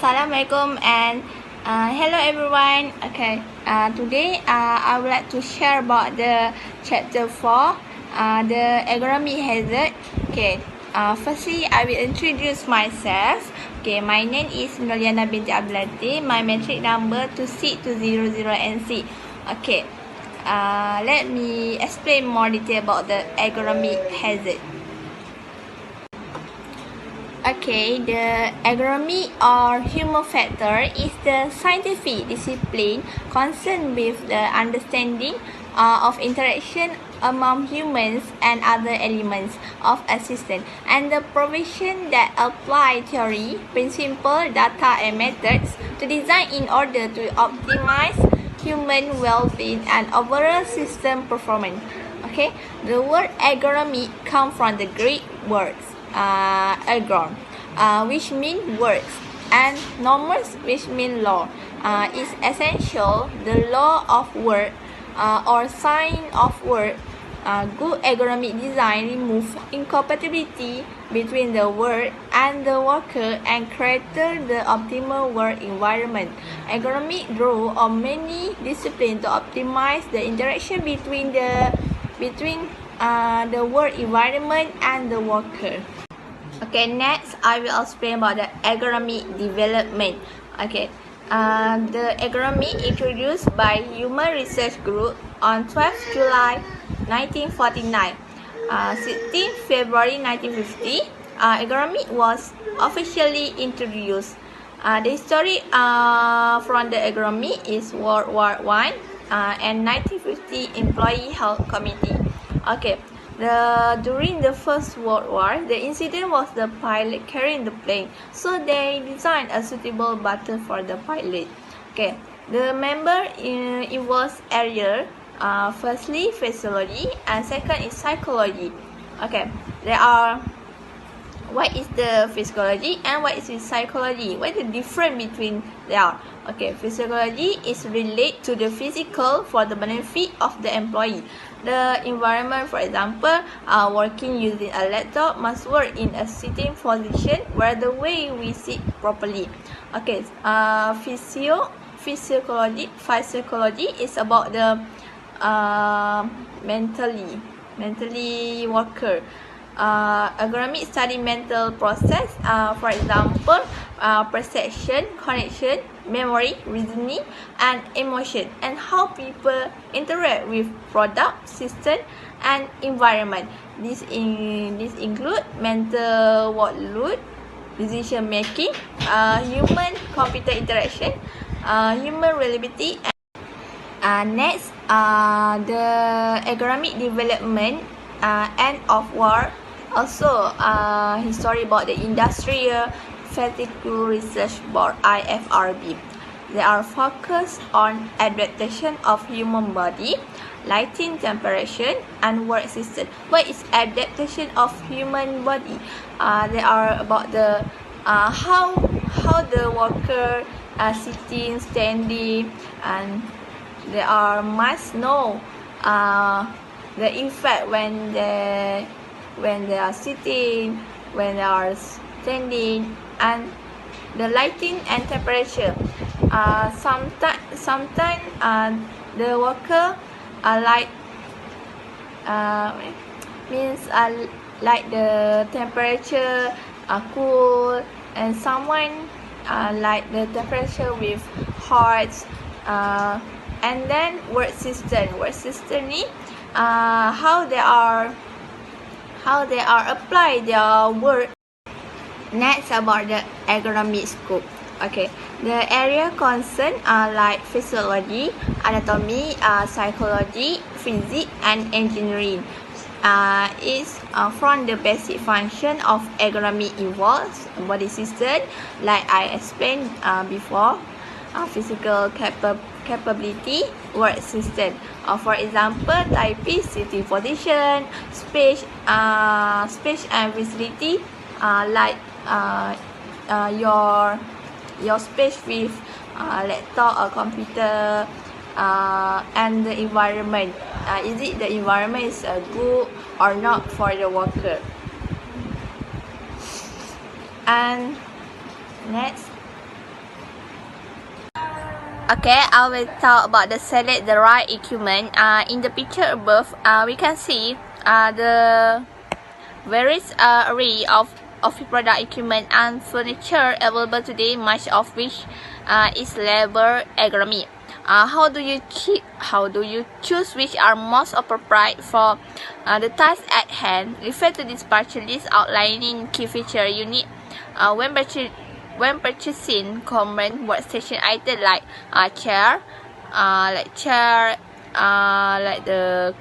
Assalamualaikum and hello everyone. Okay, today I would like to share about the chapter 4, the ergonomic hazard. Okay, firstly I will introduce myself. Okay, my name is Noliana binti Abdulati. My metric number 2C200NC. Okay, let me explain more detail about the ergonomic hazard. Okay, the ergonomy or human factor is the scientific discipline concerned with the understanding of interaction among humans and other elements of existence, and the provision that apply theory, principle, data, and methods to design in order to optimize human well-being and overall system performance. Okay, the word ergonomy comes from the Greek words ergon, which mean works, and nomos, which mean law. Is essential the law of work or sign of work. Good ergonomic design remove incompatibility between the work and the worker and create the optimal work environment. Ergonomic draw on many disciplines to optimize the interaction between the work environment and the worker. Okay, next I will explain about the ergonomic development. Okay, the ergonomy introduced by Human Research Group on 12 July 1949. 16 February 1950, ergonomy was officially introduced. The history from the ergonomy is World War I and 1950 Employee Health Committee. Okay. During the First World War, the incident was the pilot carrying the plane, so they designed a suitable battle for the pilot. Okay, the member it was area. Firstly, physiology, and second is psychology. Okay, there are what is the physiology and what is the psychology? What is the difference between them? Okay, physiology is related to the physical for the benefit of the employee. The environment, for example, working using a laptop must work in a sitting position where the way we sit properly. Okay, physiology is about the mentally worker. Ergonomic study mental process, for example, perception, connection, memory, reasoning, and emotion, and how people interact with product, system, and environment. This include mental workload, decision making, human-computer interaction, human reliability. Next, the ergonomic development end of war. Also, history about the Industrial Fatigue Research Board (IFRB). They are focused on adaptation of human body, lighting, temperature, and work system. What is adaptation of human body? They are about the how the worker sitting, standing, and they must know the effect when they are sitting, when they are standing, and the lighting and temperature. Sometimes the worker like the temperature cool, and someone like the temperature with hot. And then work system ni how they are apply their work. Next, about the ergonomic scope. Okay, the area concerned are like physiology, anatomy, psychology, physics, and engineering. Is from the basic function of ergonomy involves body system, like I explained before. Physical capability, work system. For example, typing, sitting position, space and facility, like your space with laptop or computer, and the environment. Is it the environment is good or not for the worker? And next, Okay, I will talk about the select the right equipment. In the picture above, we can see the various array of office product equipment and furniture available today, much of which is labeled ergonomic. How do you choose which are most appropriate for the task at hand? Refer to this partial list outlining key feature you need when purchasing common workstation items like chair, like the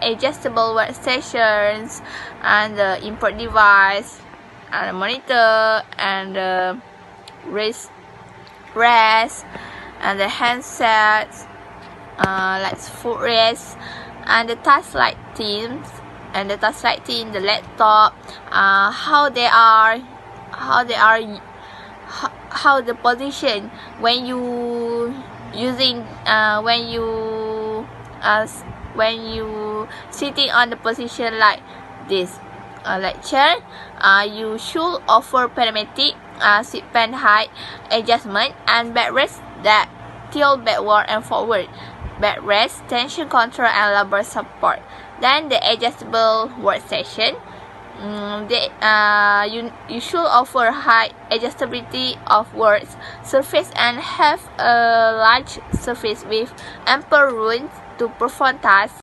adjustable workstations, and the input device, and the monitor, and the rest, and the handsets, like footrest, and the touch lighting, the laptop, how the position when you using when you sitting on the position like this, like chair, you should offer parametric seat pan height adjustment and backrest that tilt backward and forward, backrest, tension control, and lumbar support. Then the adjustable workstation, you should offer high adjustability of work surface and have a large surface with ample room to perform tasks.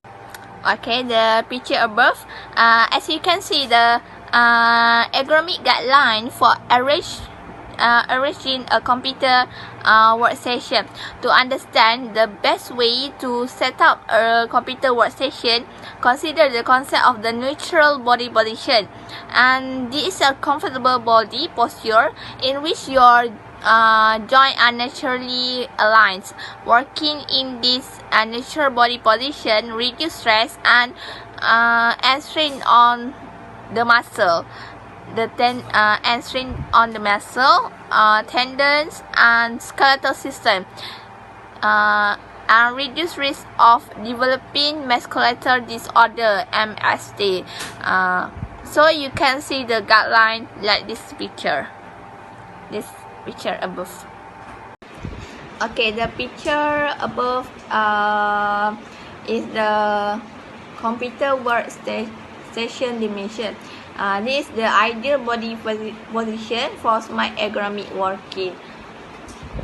Okay, the picture above, as you can see, the ergonomic guideline for arranging a computer workstation. To understand the best way to set up a computer workstation, consider the concept of the neutral body position. And this is a comfortable body posture in which your joints are naturally aligned. Working in this natural body position reduce stress and strain on the muscle. And strain on the muscle, tendons, and skeletal system, and reduce risk of developing muscular disorder (MSD). So you can see the guideline like this picture above. Okay, the picture above is the computer workstation dimension. This is the ideal body position for smart ergonomic working.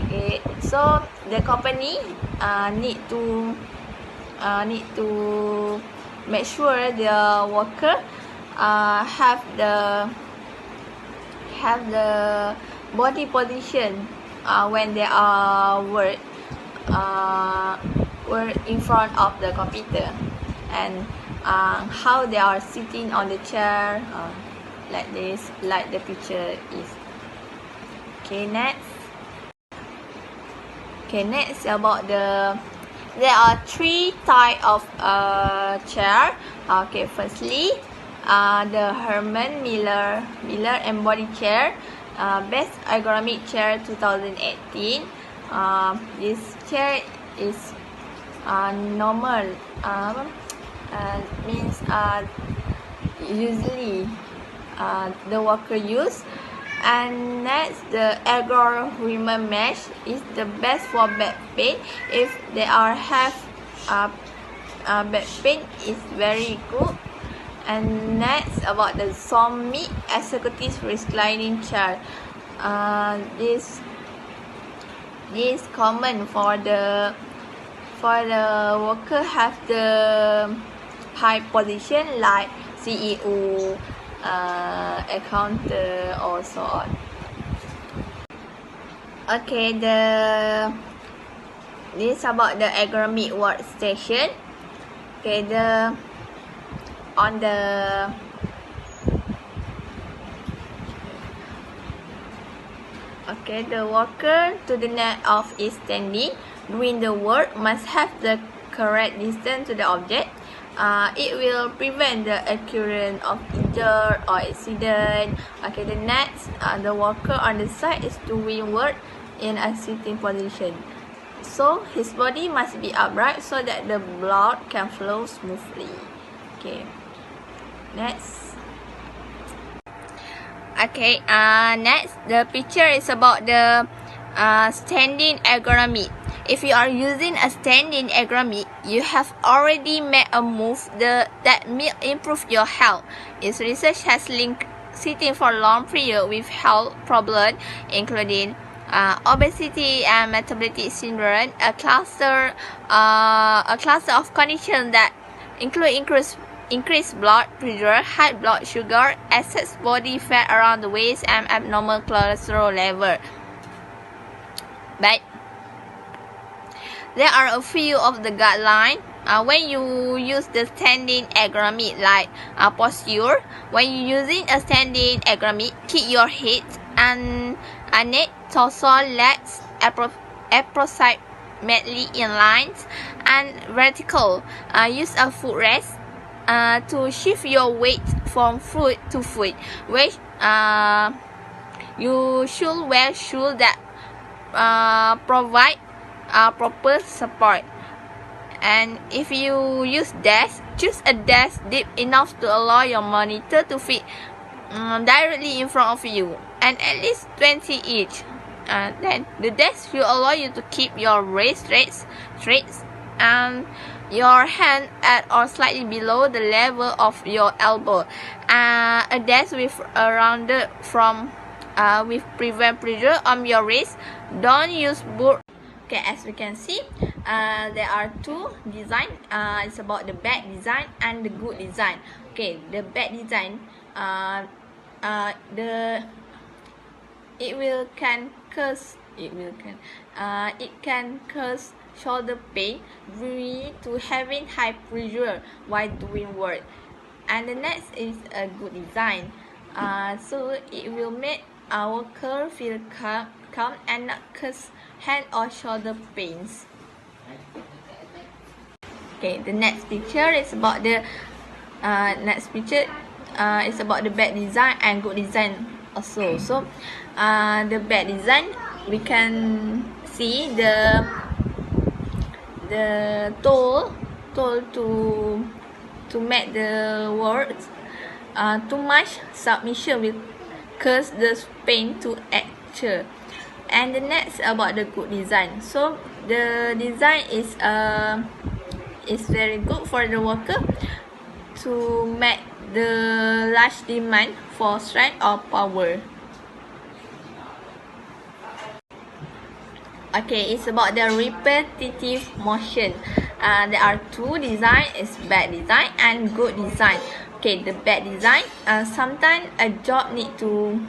Okay, so the company need to make sure the worker have the body position when they are work in front of the computer, and how they are sitting on the chair, like this, like the picture is. Okay, next about there are three types of chair. Okay, firstly, the Herman Miller embody chair, best ergonomic chair 2018. This chair is normal, means usually the worker use. And next, the Ergonomics mesh is the best for back pain. If they have back pain, is very good. And next, about the Zombie executive reclining chair. This common for the worker have the high position like CEO, accountant, or so on. Okay, this about the ergonomic workstation. Okay, the worker to the net of is standing doing the work must have the correct distance to the object. It will prevent the occurrence of injury or accident. Okay, the next, the worker on the side is doing work in a sitting position, so his body must be upright so that the blood can flow smoothly. Okay, next. Okay, next, the picture is about the standing ergonomic. If you are using a standing ergonomic, you have already made a move that may improve your health. Its research has linked sitting for long period with health problems, including obesity and metabolic syndrome, a cluster of conditions that include increased blood pressure, high blood sugar, excess body fat around the waist, and abnormal cholesterol level. But there are a few of the guidelines. When you use the standing ergonomic like posture, when you're using a standing ergonomic, keep your head and neck, torso, legs approximately in lines and vertical. Use a foot rest to shift your weight from foot to foot. You should wear shoes that provide proper support. And if you use desk, choose a desk deep enough to allow your monitor to fit directly in front of you, and at least 20 each. Then the desk will allow you to keep your wrist straight and your hand at or slightly below the level of your elbow. A desk with a rounded from with prevent pressure on your wrist. Don't use boot. Okay, as we can see, there are two design. It's about the bad design and the good design. Okay, the bad design, it can cause shoulder pain due to having high pressure while doing work. And the next is a good design. So it will make our worker feel calm and not cause hand or shoulder pains. Okay, the next picture is about the is about the bad design and good design also. So the bad design, we can see the tool to make the words too much submission will cause the pain to actual. And the next about the good design. So the design is very good for the worker to make the large demand for strength or power. Okay, it's about the repetitive motion. There are two designs, is bad design and good design. Okay, the bad design, sometimes a job need to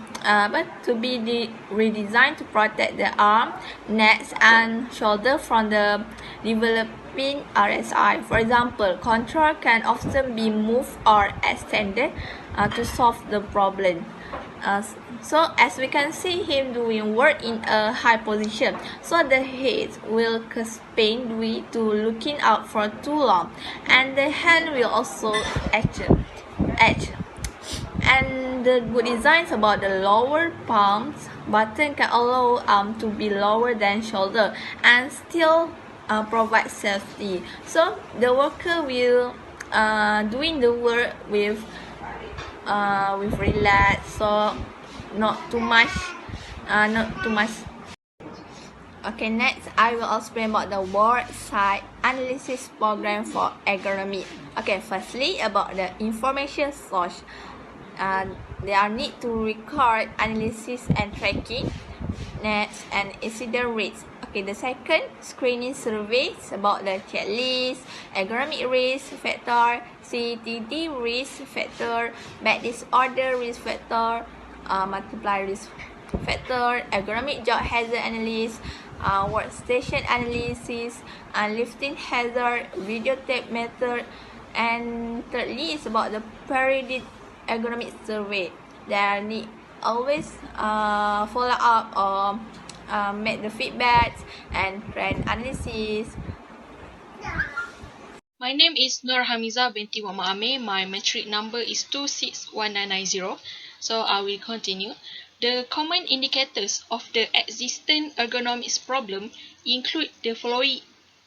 be redesigned to protect the arm, neck, and shoulder from the developing RSI. For example, control can often be moved or extended to solve the problem. So as we can see him doing work in a high position, so the head will cause pain due to looking out for too long, and the hand will also edge. And the good design is about the lower palms button can allow arm to be lower than shoulder and still provide safety. So the worker will doing the work with relax, so not too much. Okay, next I will explain about the word site analysis program for ergonomy. Okay, firstly about the information source. They are need to record analysis and tracking, next, and incident rates. Okay, the second screening surveys about the checklist, ergonomic risk factor, CTD risk factor, bad disorder risk factor, multiply risk factor, ergonomic job hazard analysis, workstation analysis, lifting hazard, videotape method, and thirdly is about the periodic ergonomic survey. There need always follow up or make the feedbacks and trend analysis. My name is Nur Hamiza binti Muhammad Amir. My metric number is 261990. So I will continue. The common indicators of the existing ergonomics problem include the following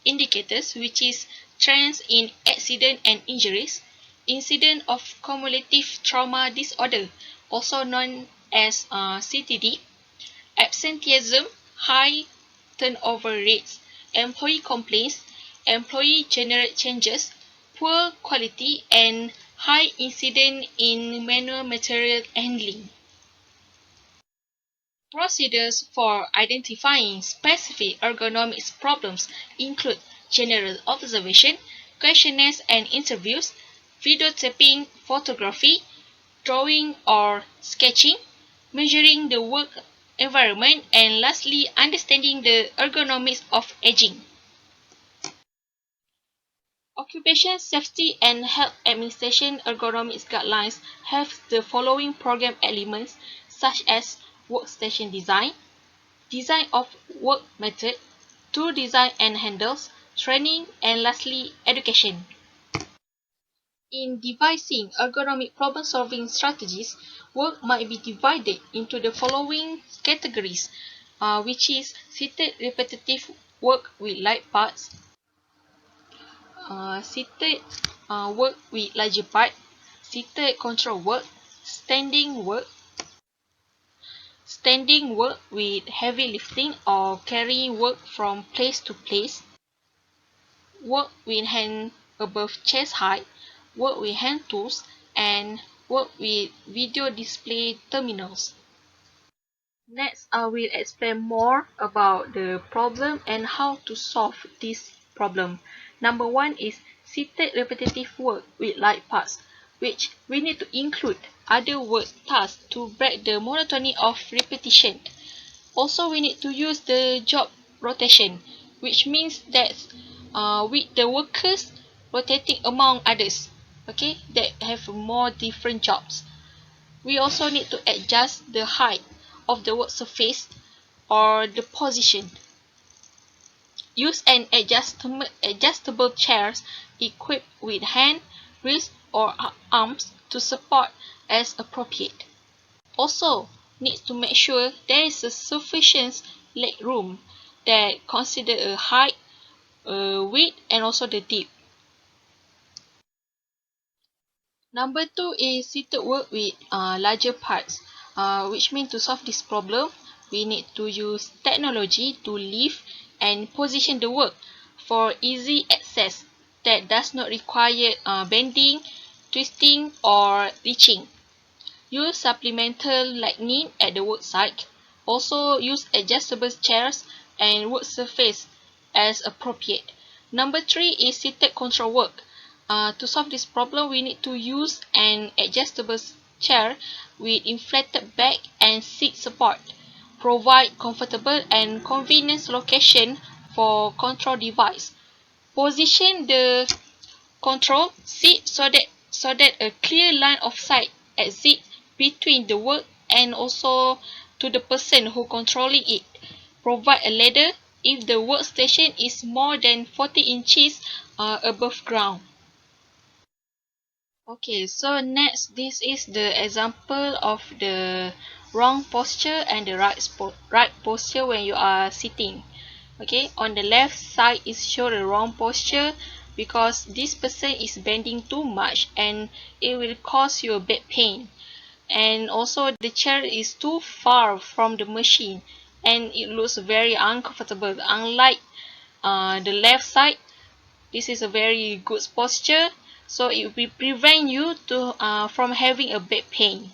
indicators, which is trends in accident and injuries, incident of cumulative trauma disorder, also known as CTD, absenteeism, high turnover rates, employee complaints, employee generate changes, poor quality, and high incidence in manual material handling. Procedures for identifying specific ergonomics problems include general observation, questionnaires and interviews, videotaping, photography, drawing or sketching, measuring the work environment, and lastly, understanding the ergonomics of aging. Occupation Safety and Health Administration ergonomics guidelines have the following program elements such as workstation design, design of work method, tool design and handles, training, and lastly, education. In devising ergonomic problem-solving strategies, work might be divided into the following categories, which is seated repetitive work with light parts, seated work with larger part, seated control work, standing work with heavy lifting or carrying work from place to place, work with hand above chest height, work with hand tools, and work with video display terminals. Next, I will explain more about the problem and how to solve this problem. Number one is seated repetitive work with light parts, which we need to include other work tasks to break the monotony of repetition. Also, we need to use the job rotation, which means that with the workers rotating among others, okay, that have more different jobs. We also need to adjust the height of the work surface or the position. Use an adjustable chairs equipped with hand, wrist, or arms to support as appropriate. Also, need to make sure there is a sufficient leg room that consider a height, width, and also the depth. Number two is seated work with larger parts, which means to solve this problem, we need to use technology to lift and position the work for easy access that does not require bending, twisting, or reaching. Use supplemental lighting at the work site. Also use adjustable chairs and work surface as appropriate. Number three is seated control work. To solve this problem, we need to use an adjustable chair with inflated back and seat support. Provide comfortable and convenient location for control device. Position the control seat so that a clear line of sight exists between the work and also to the person who controlling it. Provide a ladder if the workstation is more than 40 inches above ground. Okay, so next, this is the example of the wrong posture and the right posture when you are sitting. Okay, on the left side is show the wrong posture because this person is bending too much and it will cause you a back pain. And also the chair is too far from the machine and it looks very uncomfortable. Unlike the left side, this is a very good posture, so it will prevent you to from having a back pain.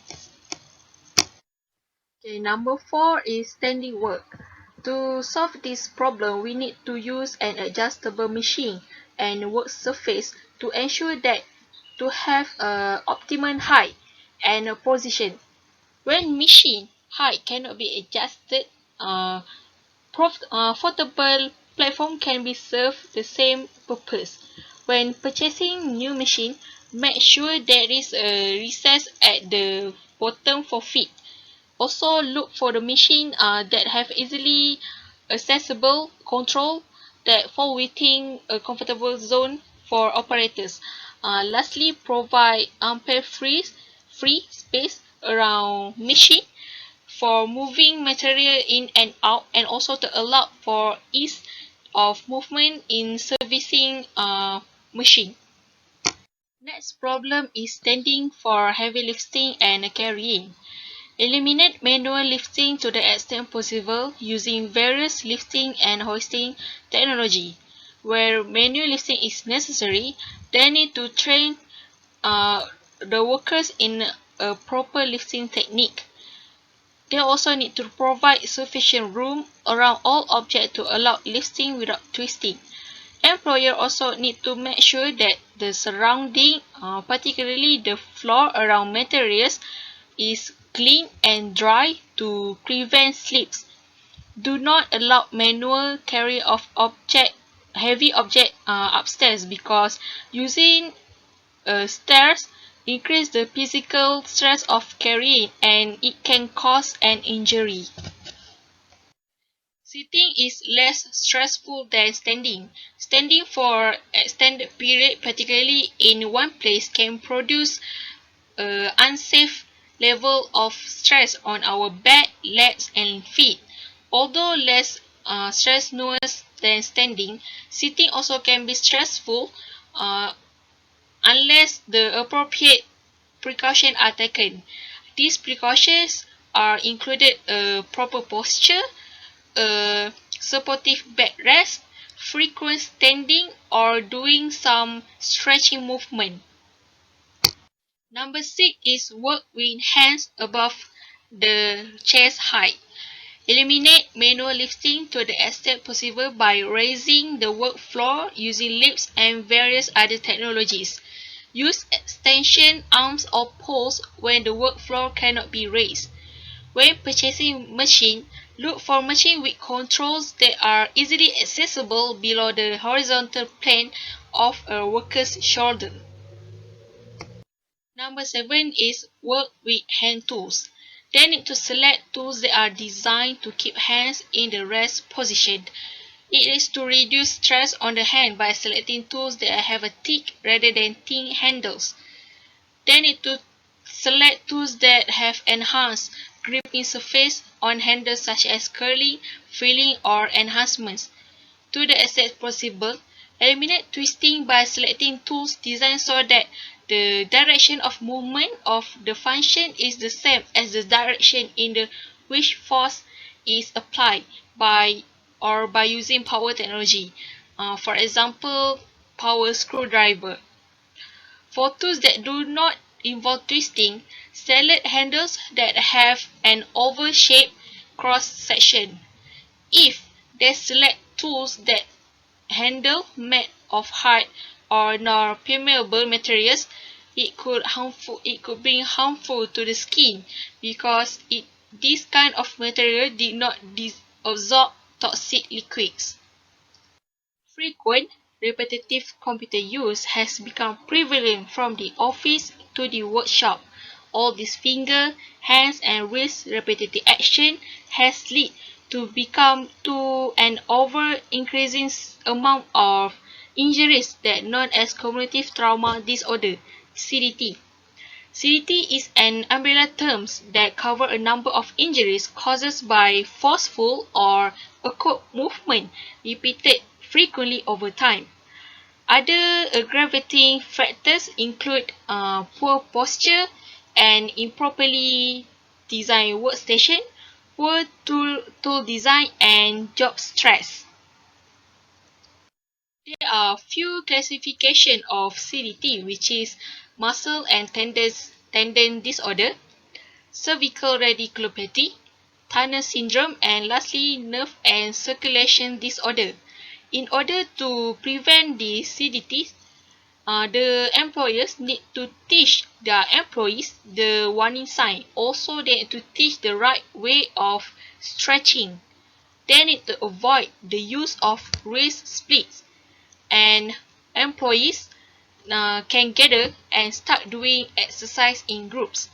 Okay, number four is standing work. To solve this problem, we need to use an adjustable machine and work surface to ensure that to have a optimum height and a position. When machine height cannot be adjusted, portable platform can be serve the same purpose. When purchasing new machine, make sure there is a recess at the bottom for feet. Also look for the machine that have easily accessible control that fall within a comfortable zone for operators. Lastly, provide ample free space around machine for moving material in and out and also to allow for ease of movement in servicing machine. Next problem is standing for heavy lifting and carrying. Eliminate manual lifting to the extent possible using various lifting and hoisting technology. Where manual lifting is necessary, they need to train the workers in a proper lifting technique. They also need to provide sufficient room around all objects to allow lifting without twisting. Employer also need to make sure that the surrounding, particularly the floor around materials, is clean and dry to prevent slips. Do not allow manual carry of heavy object upstairs because using stairs increase the physical stress of carrying and it can cause an injury. Sitting is less stressful than standing. Standing for extended period, particularly in one place, can produce an unsafe level of stress on our back, legs, and feet. Although less strenuous than standing, sitting also can be stressful unless the appropriate precautions are taken. These precautions are included a proper posture, a supportive backrest, frequent standing, or doing some stretching movement. Number 6 is work with hands above the chest height. Eliminate manual lifting to the extent possible by raising the work floor using lifts and various other technologies. Use extension arms or poles when the work floor cannot be raised. When purchasing machine, look for machine with controls that are easily accessible below the horizontal plane of a worker's shoulder. Number 7 is work with hand tools. They need to select tools that are designed to keep hands in the rest position. It is to reduce stress on the hand by selecting tools that have a thick rather than thin handles. They need to select tools that have enhanced gripping surface on handles such as curling, filling, or enhancements. To the extent possible, eliminate twisting by selecting tools designed so that the direction of movement of the function is the same as the direction in the which force is applied by using power technology. For example, power screwdriver. For tools that do not involve twisting, select handles that have an oval shaped cross section. If they select tools that handle made of hard or non-permeable materials, it could bring harmful to the skin because this kind of material did not absorb toxic liquids. Frequent, repetitive computer use has become prevalent from the office to the workshop. All this finger, hands, and wrist repetitive action has led to an increasing amount of injuries that known as cognitive trauma disorder (CDT). CDT is an umbrella term that covers a number of injuries caused by forceful or awkward movement repeated frequently over time. Other aggravating factors include poor posture, an improperly designed workstation, poor tool design, and job stress. There are few classifications of CDT, which is muscle and tendon disorder, cervical radiculopathy, tunnel syndrome, and lastly, nerve and circulation disorder. In order to prevent these CDTs, the employers need to teach their employees the warning sign. Also, they need to teach the right way of stretching. They need to avoid the use of wrist splits. And employees can gather and start doing exercise in groups.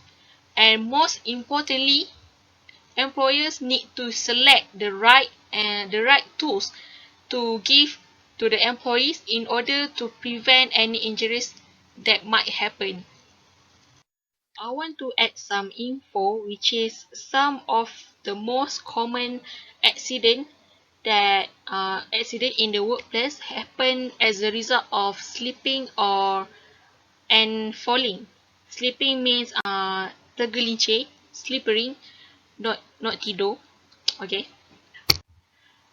And most importantly, employers need to select the right tools to give to the employees in order to prevent any injuries that might happen. I want to add some info, which is some of the most common accident accident in the workplace happen as a result of slipping and falling. Slipping means tergelincir, slippery, not tidur. Okay.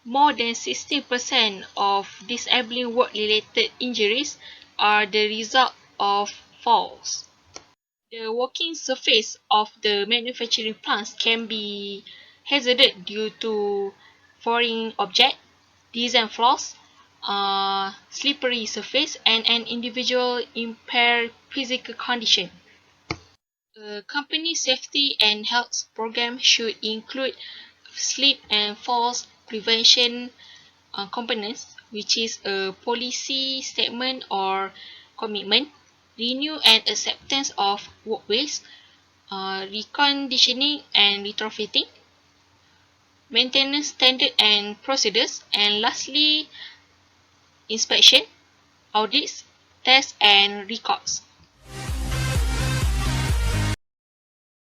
More than 60% of disabling work-related injuries are the result of falls. The working surface of the manufacturing plants can be hazardous due to foreign object, design flaws, slippery surface, and an individual impaired physical condition. A company safety and health program should include slip and falls prevention components, which is a policy statement or commitment, renew and acceptance of workways, reconditioning and retrofitting, maintenance standard and procedures, and lastly, inspection, audits, tests, and records.